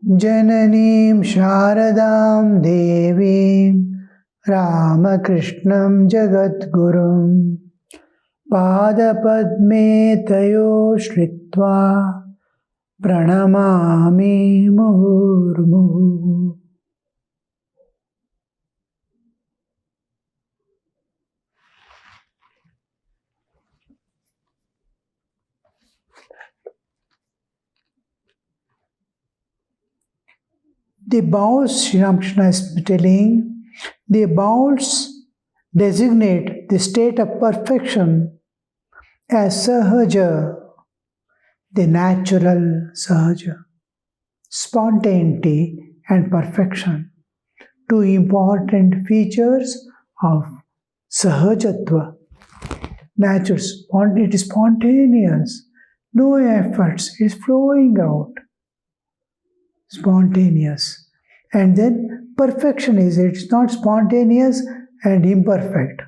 Jananim Sharadam Devim Ramakrishnam Jagadgurum Padapadme Tayo Shritva Pranamami Murmu. The bowls, Sri Ramakrishna is telling, the bowls designate the state of perfection as sahaja, the natural sahaja, spontaneity and perfection, two important features of sahajatva. Natural, it is spontaneous, no efforts, it is flowing out. Spontaneous. And then perfection is it's not spontaneous and imperfect.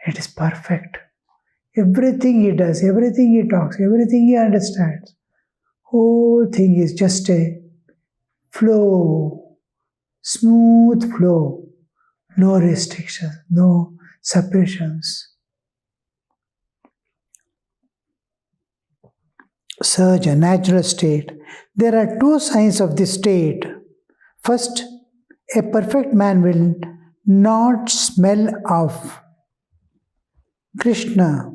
It is perfect. Everything he does, everything he talks, everything he understands, whole thing is just a flow, smooth flow, no restrictions, no suppressions. Surge, a natural state. There are two signs of this state. First, a perfect man will not smell of Krishna.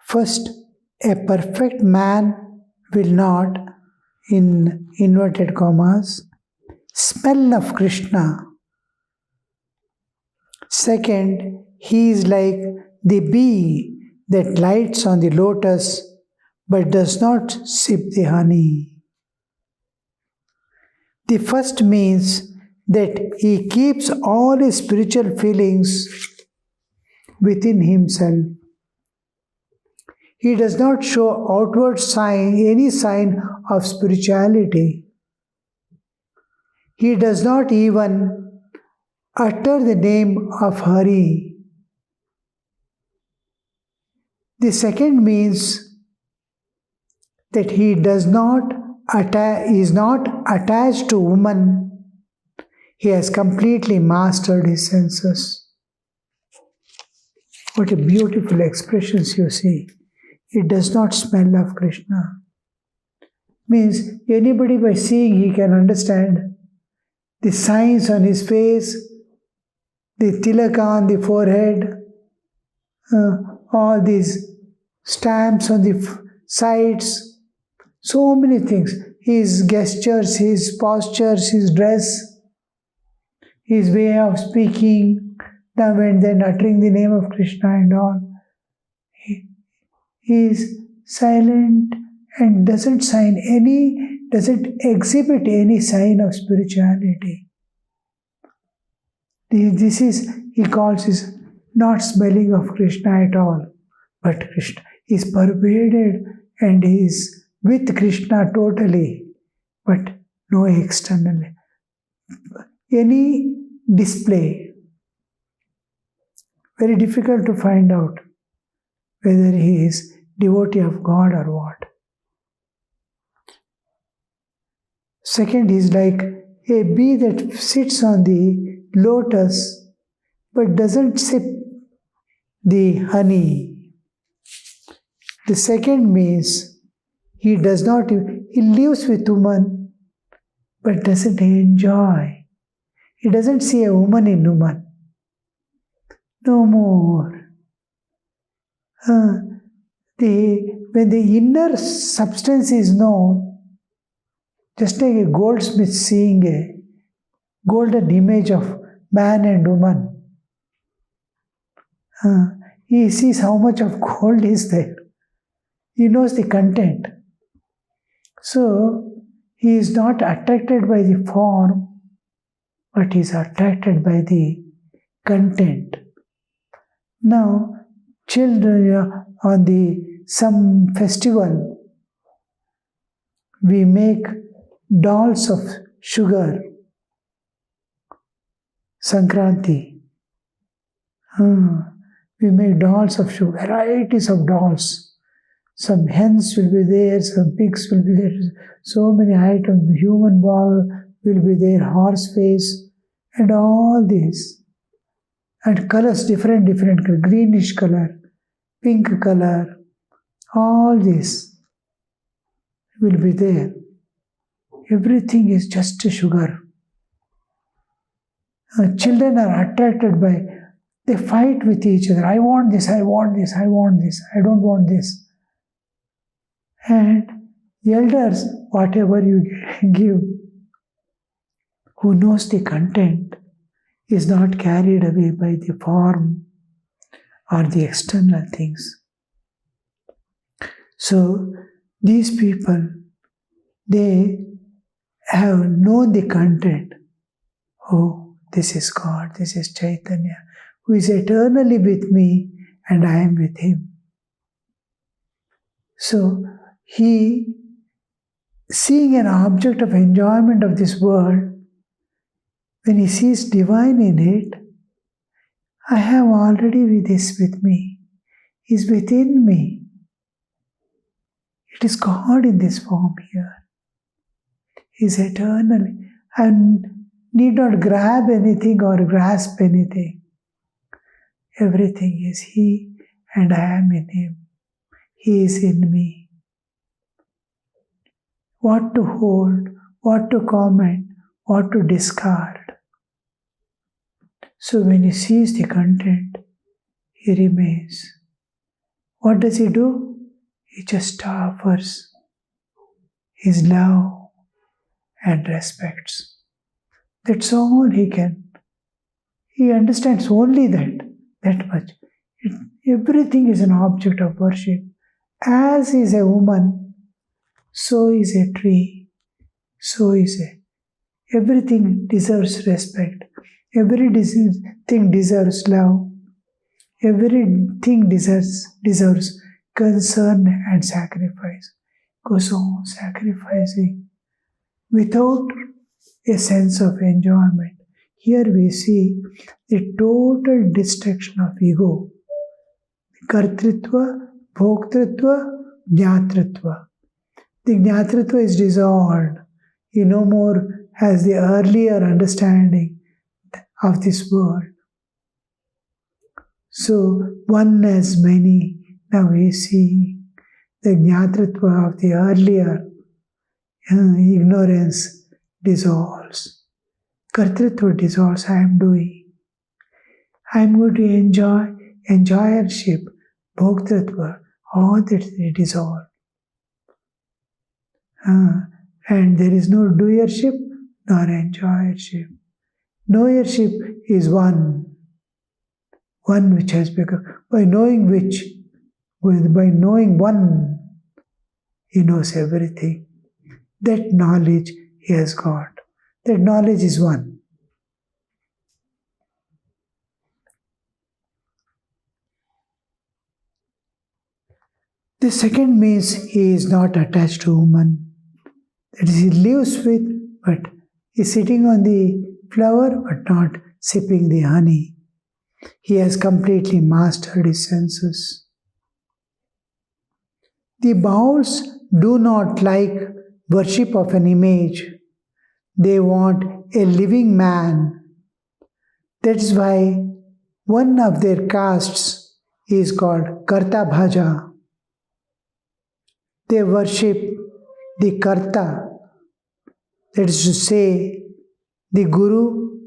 First, a perfect man will not, in inverted commas, smell of Krishna. Second, he is like the bee that lights on the lotus but does not sip the honey. The first means that he keeps all his spiritual feelings within himself. He does not show outward any sign of spirituality. He does not even utter the name of Hari. The second means that he is not attached to woman. He has completely mastered his senses. What a beautiful expressions you see. It does not smell of Krishna. Means anybody by seeing he can understand the signs on his face, the tilaka on the forehead, all these stamps on the sides, so many things. His gestures, his postures, his dress, his way of speaking, now and then uttering the name of Krishna and all. He is silent and doesn't exhibit any sign of spirituality. This is, he calls this not smelling of Krishna at all. But Krishna is pervaded and he is with Krishna totally, but no external. Any display, very difficult to find out whether he is devotee of God or what. Second is like a bee that sits on the lotus but doesn't sip the honey. The second means he lives with woman but doesn't enjoy. He doesn't see a woman in woman. No more. When the inner substance is known, just like a goldsmith seeing a golden image of man and woman, he sees how much of gold is there. He knows the content. So, he is not attracted by the form, but he is attracted by the content. Now, children on some festival, we make dolls of sugar. Sankranti. We make dolls of sugar, varieties of dolls. Some hens will be there, some pigs will be there, so many items, human ball will be there, horse face, and all this. And colors, different color, greenish color, pink color, all this will be there. Everything is just sugar. Children are attracted by, they fight with each other. I want this, I want this, I want this, I don't want this. And the elders, whatever you give, who knows the content, is not carried away by the form or the external things. So these people, they have known the content. Oh, this is God, this is Chaitanya, who is eternally with me and I am with him. So he, seeing an object of enjoyment of this world, when he sees divine in it, I have already this with me. He is within me. It is God in this form here. He is eternally. I need not grab anything or grasp anything. Everything is He and I am in Him. He is in me. What to hold, what to comment, what to discard. So when he sees the content, he remains. What does he do? He just offers his love and respects. That's all he can. He understands only that much. Everything is an object of worship. As is a woman, so is a tree, so is everything deserves respect. Everything deserves love. Everything deserves concern and sacrifice. Goes on sacrificing without a sense of enjoyment. Here we see the total destruction of ego. Kartritva, bhoktritva, jnatritva. The jnatritva is dissolved. He no more has the earlier understanding of this world. So, one as many, now we see the jnatritva of the earlier ignorance dissolves. Kartritva dissolves, I am doing. I am going to enjoy enjoyership, bhoktritva, all that is dissolved. And there is no doership nor enjoyership. Knowership is one which has become, by knowing which, by knowing one, he knows everything. That knowledge he has got. That knowledge is one. The second means he is not attached to woman. That is, he lives with, but he is sitting on the flower but not sipping the honey. He has completely mastered his senses. The bowls do not like worship of an image. They want a living man. That's why one of their castes is called Karta Bhaja. They worship the Karta, that is to say, the Guru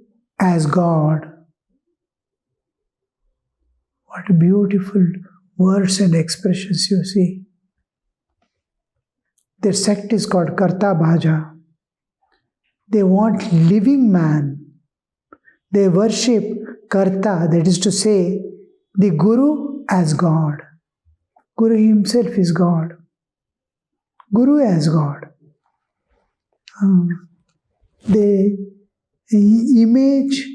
as God. What beautiful words and expressions you see. Their sect is called Karta Bhaja. They want living man. They worship Karta, that is to say, the Guru as God. Guru himself is God. Guru as God. The image,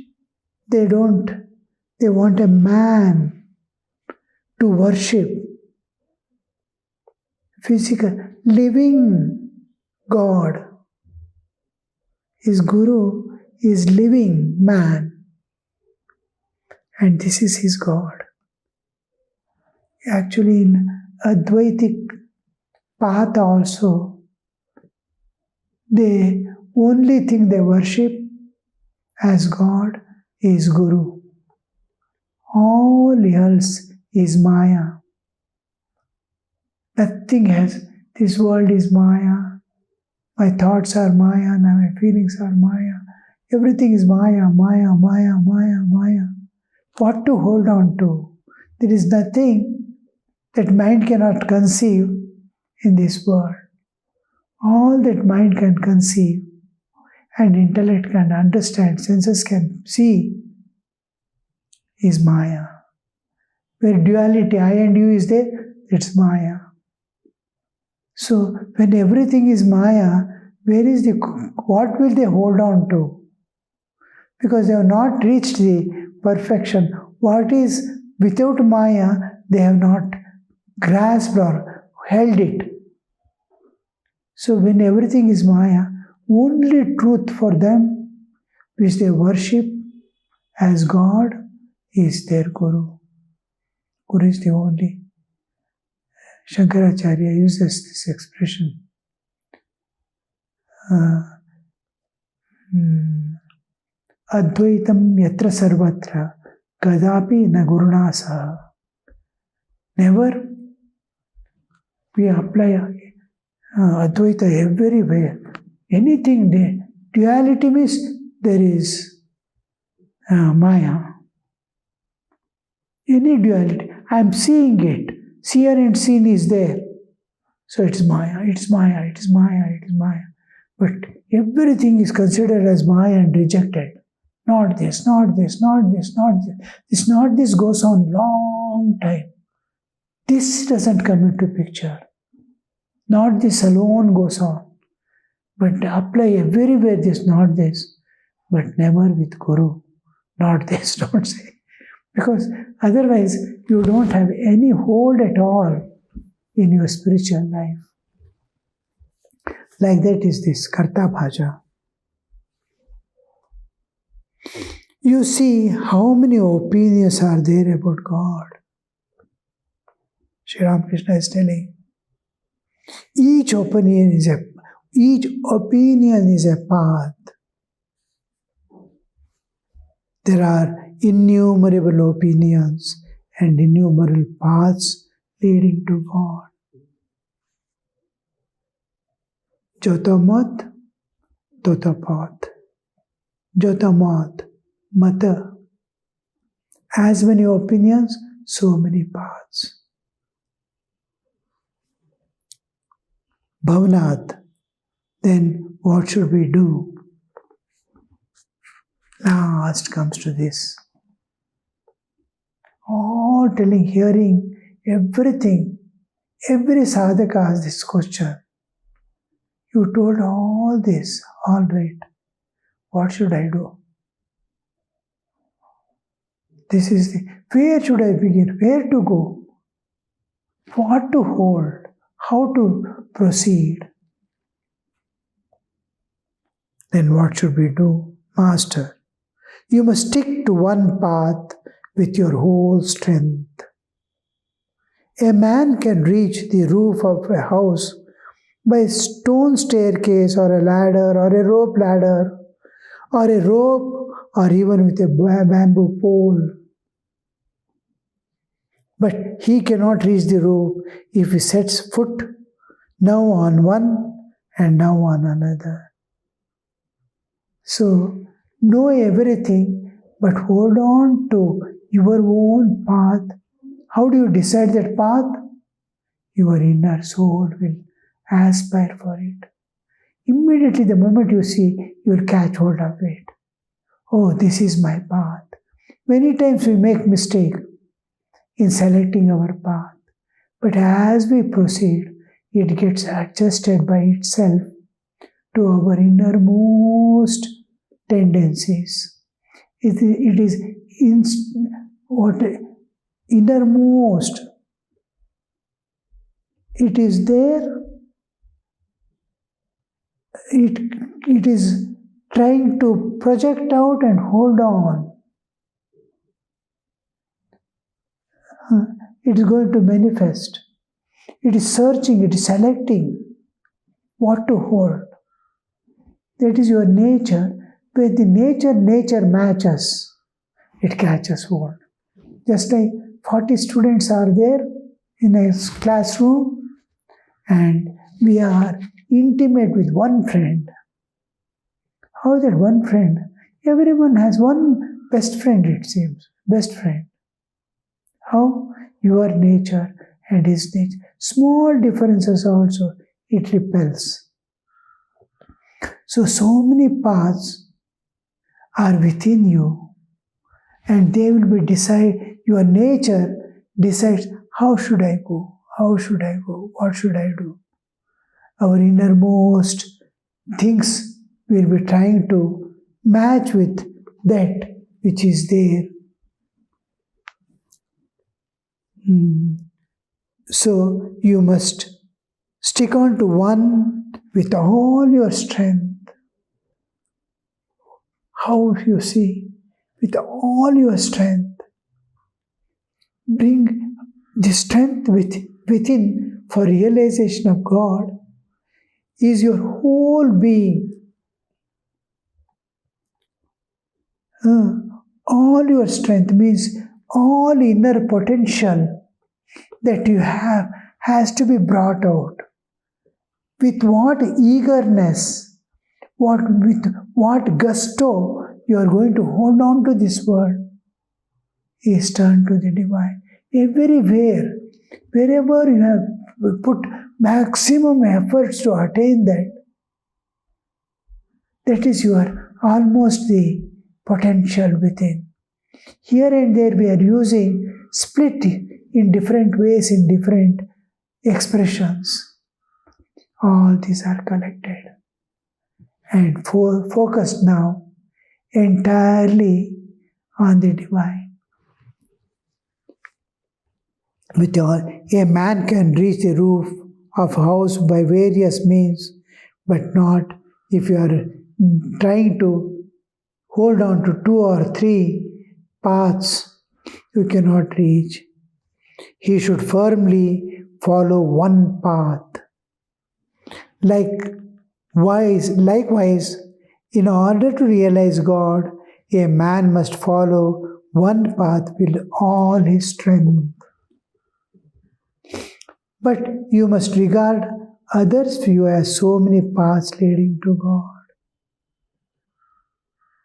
they want a man to worship. Physical, living God. His Guru is living man. And this is his God. Actually, in Advaitic path also, the only thing they worship as God is Guru. All else is Maya. Nothing else. This world is Maya. My thoughts are Maya. My feelings are Maya. Everything is Maya, Maya, Maya, Maya, Maya. What to hold on to? There is nothing that mind cannot conceive in this world. All that mind can conceive and intellect can understand, senses can see, is Maya. Where duality, I and you, is there, it's Maya. So when everything is Maya, what will they hold on to? Because they have not reached the perfection. What is without Maya, they have not grasped or held it. So when everything is Maya, only truth for them, which they worship as God, is their Guru. Guru is the only. Shankaracharya uses this expression. Advaitam yatra sarvatra kadapi na guruna saha. Never we apply Advaita everywhere. Anything there. Duality means there is Maya. Any duality. I am seeing it. Seer and seen is there. So it's Maya, it's Maya, it is Maya, it is Maya. But everything is considered as Maya and rejected. Not this, not this, not this, not this. This not this goes on long time. This doesn't come into picture. Not this alone goes on. But apply everywhere this, not this. But never with Guru. Not this, don't say. Because otherwise you don't have any hold at all in your spiritual life. Like that is this Karta Bhaja. You see how many opinions are there about God. Sri Ramakrishna is telling. Each opinion is a path. There are innumerable opinions and innumerable paths leading to God. Jota mat, tota path. Jota mat, mata. As many opinions, so many paths. Bhavanat. Then what should we do? Last comes to this. All telling, hearing, everything. Every sadhaka asks this question. You told all this, all right. What should I do? This is the, where should I begin? Where to go? What to hold? How to proceed? Then what should we do? Master, you must stick to one path with your whole strength. A man can reach the roof of a house by a stone staircase or a ladder or a rope ladder or a rope or even with a bamboo pole. But he cannot reach the roof if he sets foot now on one and now on another. So, know everything, but hold on to your own path. How do you decide that path? Your inner soul will aspire for it. Immediately, the moment you see, you will catch hold of it. Oh, this is my path. Many times we make mistake in selecting our path. But as we proceed, it gets adjusted by itself to our innermost tendencies. It is innermost. It is there. It is trying to project out and hold on. It is going to manifest. It is searching, it is selecting what to hold. That is your nature. When the nature matches, it catches hold. Just like 40 students are there in a classroom and we are intimate with one friend. How is that one friend? Everyone has one best friend, it seems. Best friend. How? Your nature and his nature. Small differences also, it repels. So many paths are within you and they will be your nature decides how should I go, what should I do. Our innermost things will be trying to match with that which is there. So you must stick on to one with all your strength. How you see, with all your strength. Bring the strength within for realization of God is your whole being. All your strength means all inner potential that you have has to be brought out. With what eagerness, with what gusto you are going to hold on to this world is turned to the divine. Everywhere, wherever you have put maximum efforts to attain that is your almost the potential within. Here and there we are using split in different ways, in different expressions. All these are collected and focused now entirely on the divine. A man can reach the roof of a house by various means, but not if you are trying to hold on to 2 or 3 paths you cannot reach. He should firmly follow one path. Likewise, in order to realize God, a man must follow one path with all his strength. But you must regard others' view as so many paths leading to God.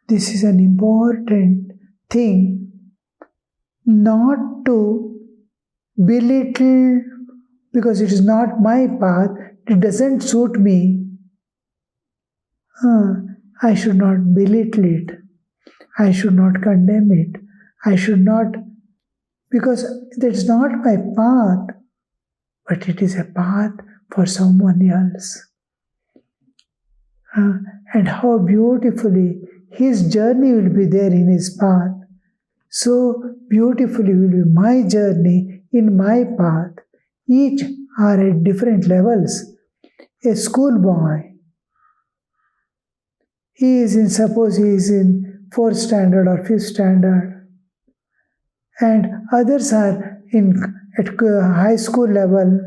This is an important thing, not to belittle because it is not my path, it doesn't suit me. I should not belittle it. I should not condemn it. I should not, because that's not my path, but it is a path for someone else. And how beautifully his journey will be there in his path. So beautifully will be my journey in my path. Each are at different levels. A schoolboy, suppose he is in 4th standard or 5th standard, and others are at high school level,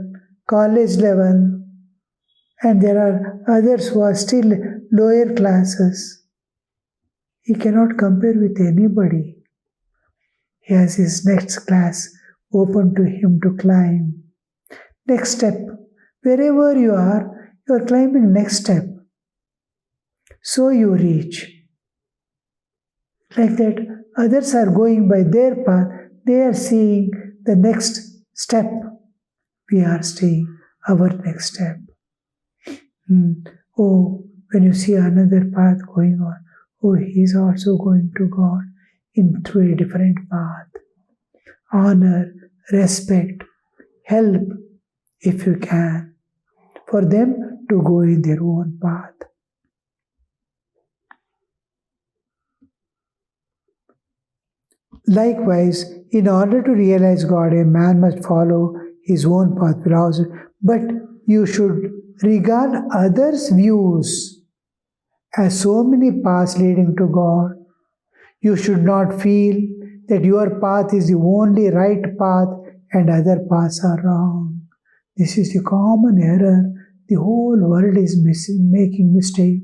college level, and there are others who are still lower classes. He cannot compare with anybody. He has his next class open to him to climb. Next step, wherever you are climbing next step. So you reach. Like that, others are going by their path, they are seeing the next step. We are seeing our next step. Oh, when you see another path going on, oh, he is also going to God through a different path. Honor, respect, help if you can, for them to go in their own path. Likewise, in order to realize God, a man must follow his own path, philosophy, but you should regard others' views as so many paths leading to God. You should not feel that your path is the only right path and other paths are wrong. This is the common error. The whole world is making mistake.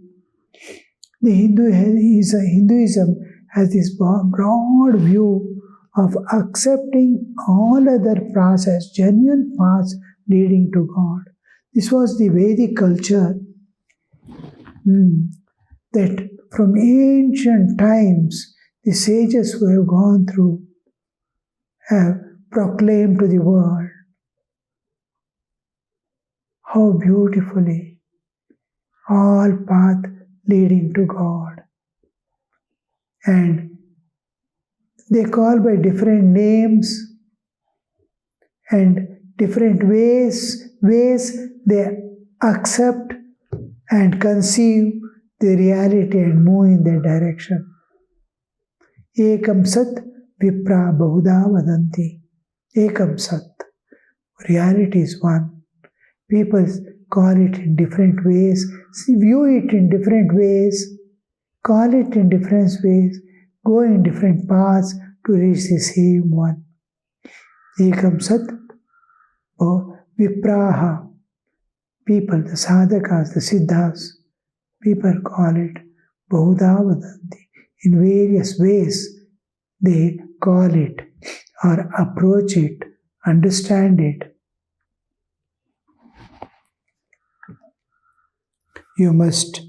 The Hinduism has this broad view of accepting all other paths as genuine paths leading to God. This was the Vedic culture that from ancient times the sages who have gone through have proclaimed to the world how beautifully all paths leading to God. And they call by different names and different ways they accept and conceive the reality and move in that direction. Ekam sat vipra bahuda vadanti. Ekam sat. Reality is one. People call it in different ways, view it in different ways, call it in different ways, go in different paths to reach the same one. Ekam sat vipraha. People, the sadhakas, the siddhas, people call it bahuda vadanti. In various ways they call it or approach it, understand it. You must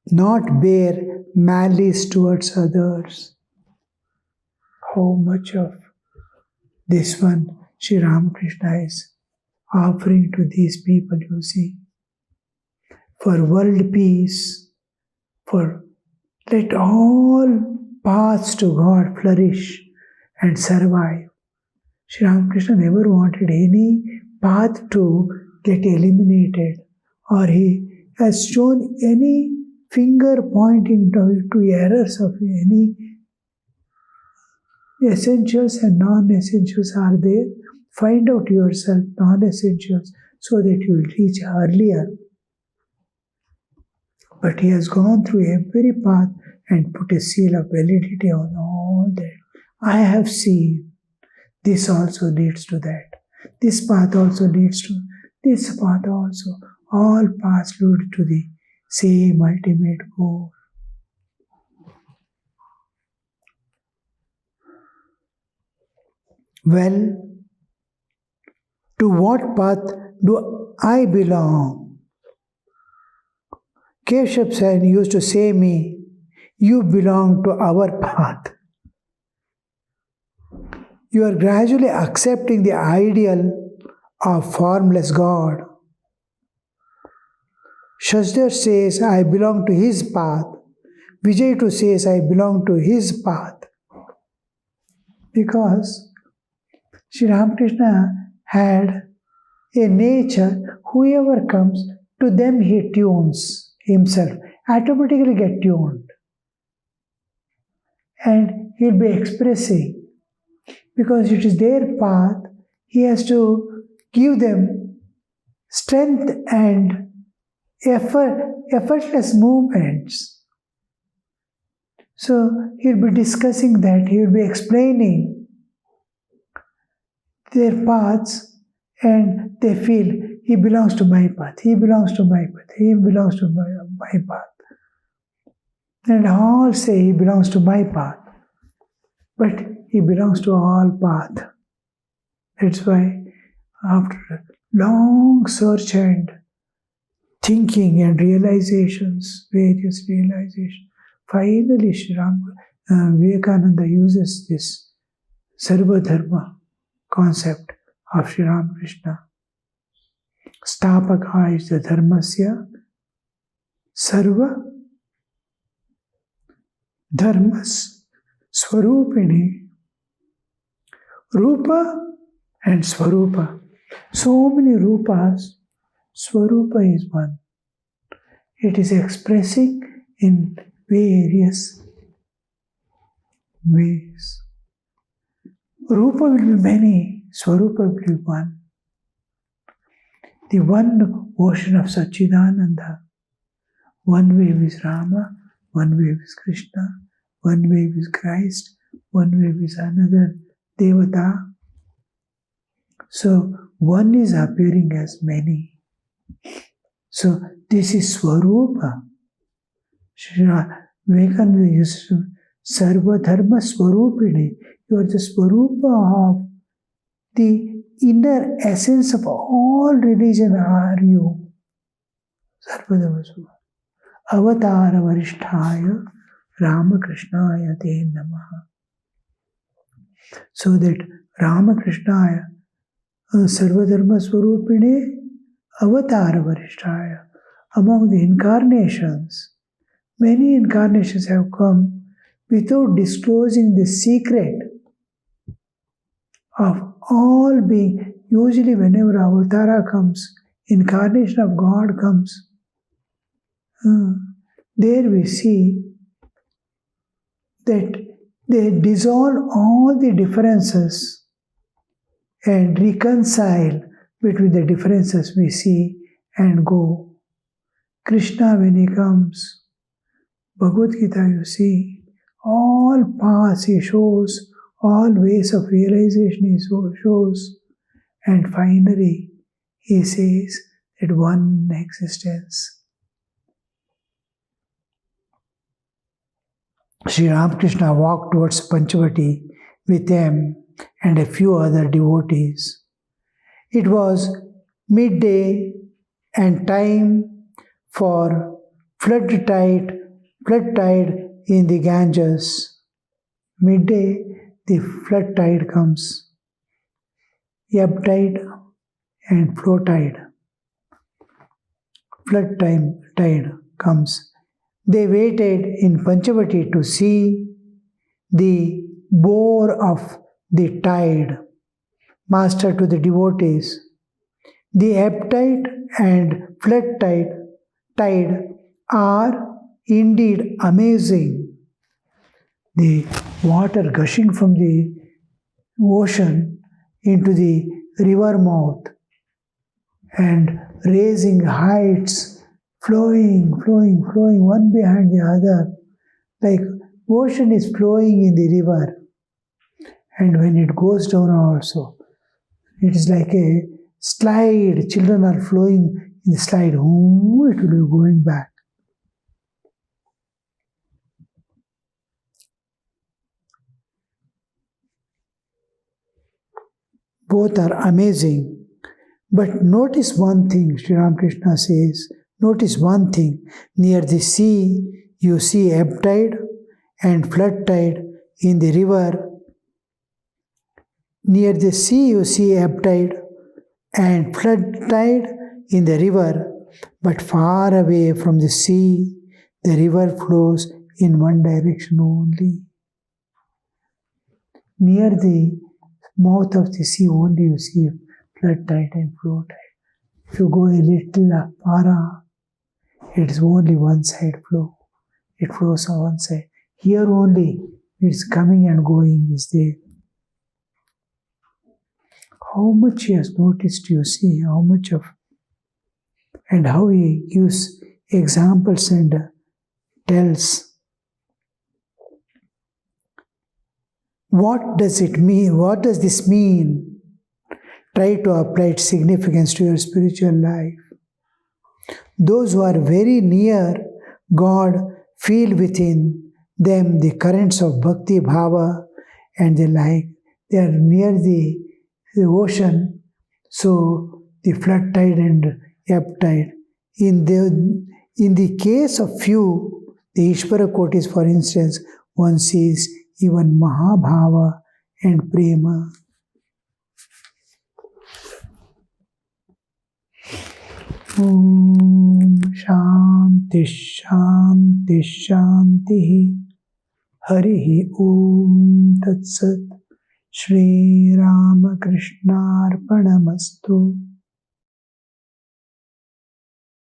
not bear malice towards others. How much of this one Sri Ramakrishna is offering to these people, you see. For world peace, for let all paths to God flourish and survive. Sri Ramakrishna never wanted any path to get eliminated, or he has shown any finger pointing to errors of any essentials and non-essentials are there. Find out yourself non-essentials so that you will reach earlier. But he has gone through every path and put a seal of validity on all that. I have seen. This also leads to that. This path also leads to this path also. All paths lead to the same ultimate goal. Well, to what path do I belong? Keshav Sen used to say me, you belong to our path. You are gradually accepting the ideal of formless God. Shasdhar says, I belong to his path. Vijay too says, I belong to his path. Because Sri Ramakrishna had a nature, whoever comes, to them he tunes himself, automatically get tuned. And he'll be expressing, because it is their path, he has to give them strength and effortless movements. So he'll be discussing that, he'll be explaining their paths, and they feel he belongs to my path, he belongs to my path, he belongs to my path. And all say he belongs to my path, but he belongs to all path. That's why after long search and thinking and realizations, various realizations, finally Sri Vinayakananda uses this Sarva Dharma concept of Sri Ramakrishna. Stapaka is the dharmasya, sarva dharmas swarupini, rupa and swarupa. So many rupas, swarupa is one. It is expressing in various ways. Rupa will be many, swarupa will be one. The one ocean of Satchidananda. One wave is Rama, one wave is Krishna, one wave is Christ, one wave is another Devata. So one is appearing as many. So this is Swarupa. Sri Vivekananda used to Sarva Dharma Swarupini. You are the Swarupa of the inner essence of all religion are you. Sarva Dharma Swarupa. Avatara Varishtaya Ramakrishnaya Te Namaha. So that Ramakrishnaya Sarvadharma Swarupine Avatara Varishtaya. Among the incarnations, many incarnations have come without disclosing the secret of all being. Usually whenever Avatara comes, incarnation of God comes, there we see that they dissolve all the differences and reconcile between the differences we see and go. Krishna, when he comes, Bhagavad Gita, you see, all paths he shows, all ways of realization he shows, and finally he says that one existence. Sri Ramakrishna walked towards Panchavati with them and a few other devotees. It was midday and time for flood tide in the Ganges. Midday, the flood tide comes. Ebb tide and flow tide. Flood tide comes. They waited in Panchavati to see the bore of the tide. Master to the devotees, the ebb tide and flood tide are indeed amazing. The water gushing from the ocean into the river mouth and raising heights, flowing, one behind the other, like ocean is flowing in the river. And when it goes down also, it is like a slide. Children are flowing in the slide. Oh, it will be going back. Both are amazing. But notice one thing, Sri Ramakrishna says, notice one thing. Near the sea, you see ebb tide and flood tide in the river. Near the sea, you see ebb tide and flood tide in the river. But far away from the sea, the river flows in one direction only. Near the mouth of the sea only you see flood tide and flow tide. If you go a little far, it is only one side flow. It flows on one side. Here only it's coming and going is there. How much he has noticed, you see, how much of, and how he gives examples and tells. What does it mean? What does this mean? Try to apply its significance to your spiritual life. Those who are very near God feel within them the currents of bhakti bhava and the like. They are near the ocean, so the flood tide and ebb tide. In the case of few, the Ishvara Kotis, for instance, one sees even Mahabhava and Prema. Om Shanti Shanti Shanti Harihi Om Tat Sat Shri Ramakrishna Arpanamastu.